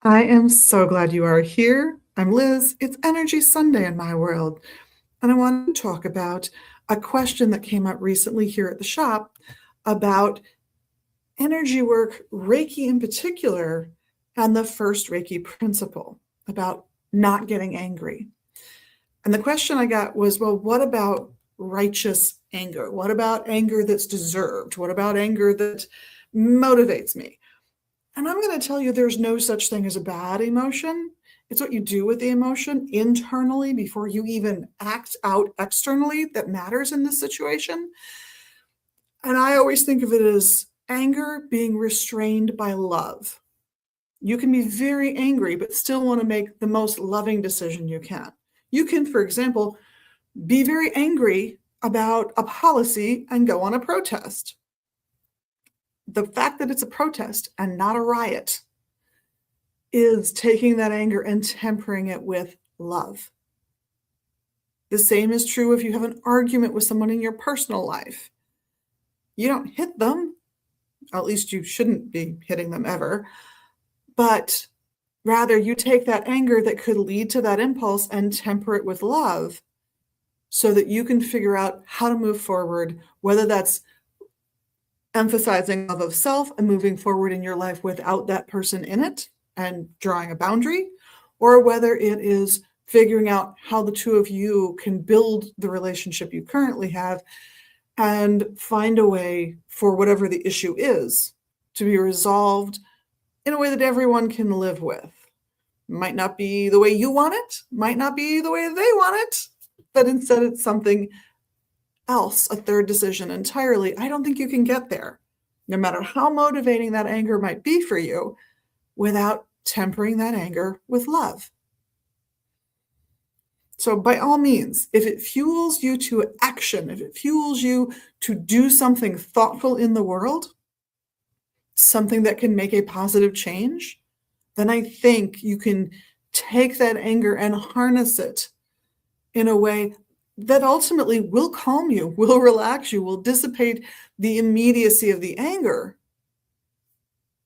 I am so glad you are here. I'm Liz. It's Energy Sunday in my world. And I want to talk about a question that came up recently here at the shop about energy work, Reiki in particular, and the first Reiki principle about not getting angry. And the question I got was, well, what about righteous anger? What about anger that's deserved? What about anger that motivates me? And I'm going to tell you there's no such thing as a bad emotion. It's what you do with the emotion internally before you even act out externally that matters in this situation. And I always think of it as anger being restrained by love. You can be very angry, but still want to make the most loving decision you can. You can, for example, be very angry about a policy and go on a protest. The fact that it's a protest and not a riot is taking that anger and tempering it with love. The same is true if you have an argument with someone in your personal life. You don't hit them, at least you shouldn't be hitting them ever, but rather you take that anger that could lead to that impulse and temper it with love so that you can figure out how to move forward, whether that's emphasizing love of self and moving forward in your life without that person in it and drawing a boundary, or whether it is figuring out how the two of you can build the relationship you currently have and find a way for whatever the issue is to be resolved in a way that everyone can live with. Might not be the way you want it, might not be the way they want it, but instead it's something else, a third decision entirely. I don't think you can get there, no matter how motivating that anger might be for you, without tempering that anger with love. So by all means, if it fuels you to action, if it fuels you to do something thoughtful in the world, something that can make a positive change, then I think you can take that anger and harness it in a way that ultimately will calm you, will relax you, will dissipate the immediacy of the anger,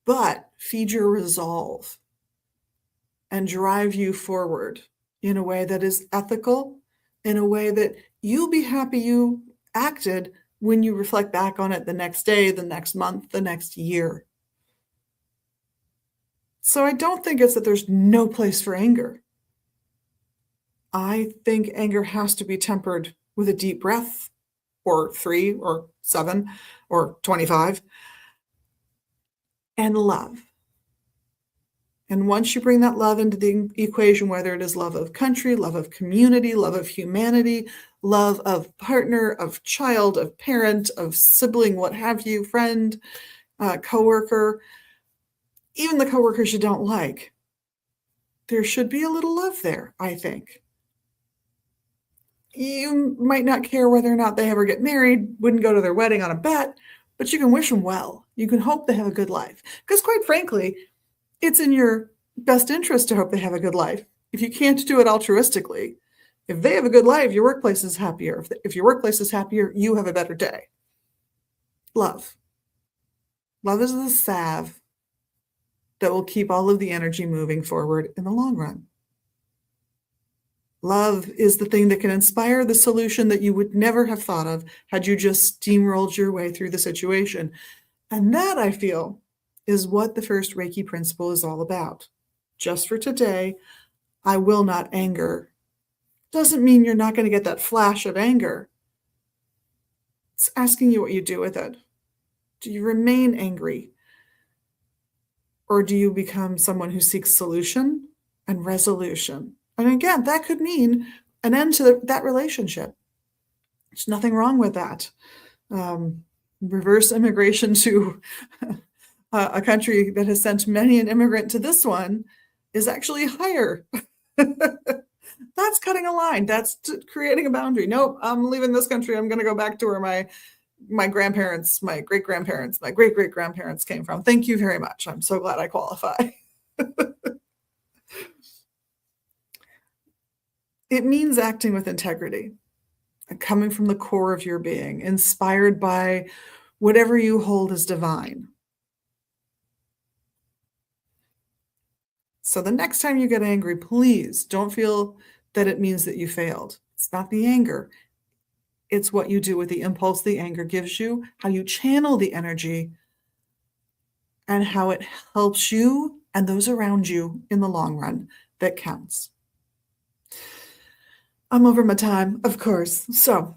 but feed your resolve and drive you forward in a way that is ethical, in a way that you'll be happy you acted when you reflect back on it the next day, the next month, the next year. So I don't think it's that there's no place for anger. I think anger has to be tempered with a deep breath, or 3 or 7 or 25, and love. And once you bring that love into the equation, whether it is love of country, love of community, love of humanity, love of partner, of child, of parent, of sibling, what have you, friend, coworker, even the coworkers you don't like, there should be a little love there, I think. You might not care whether or not they ever get married, wouldn't go to their wedding on a bet, but you can wish them well. You can hope they have a good life. Because quite frankly, it's in your best interest to hope they have a good life. If you can't do it altruistically, if they have a good life, your workplace is happier. If your workplace is happier, you have a better day. Love. Love is the salve that will keep all of the energy moving forward in the long run. Love is the thing that can inspire the solution that you would never have thought of had you just steamrolled your way through the situation. And that, I feel, is what the first Reiki principle is all about. Just for today, I will not anger. Doesn't mean you're not going to get that flash of anger. It's asking you what you do with it. Do you remain angry? Or do you become someone who seeks solution and resolution? And again, that could mean an end to that relationship. There's nothing wrong with that. Reverse immigration to a country that has sent many an immigrant to this one is actually higher. That's cutting a line. That's creating a boundary. Nope, I'm leaving this country. I'm going to go back to where my grandparents, my great-grandparents, my great-great-grandparents came from. Thank you very much. I'm so glad I qualify. It means acting with integrity, coming from the core of your being, inspired by whatever you hold as divine. So the next time you get angry, please don't feel that it means that you failed. It's not the anger. It's what you do with the impulse the anger gives you, how you channel the energy, and how it helps you and those around you in the long run that counts. I'm over my time, of course. So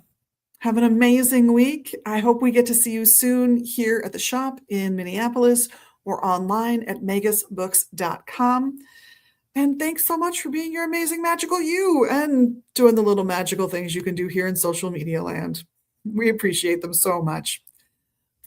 have an amazing week. I hope we get to see you soon here at the shop in Minneapolis or online at magisbooks.com. And thanks so much for being your amazing magical you and doing the little magical things you can do here in social media land. We appreciate them so much.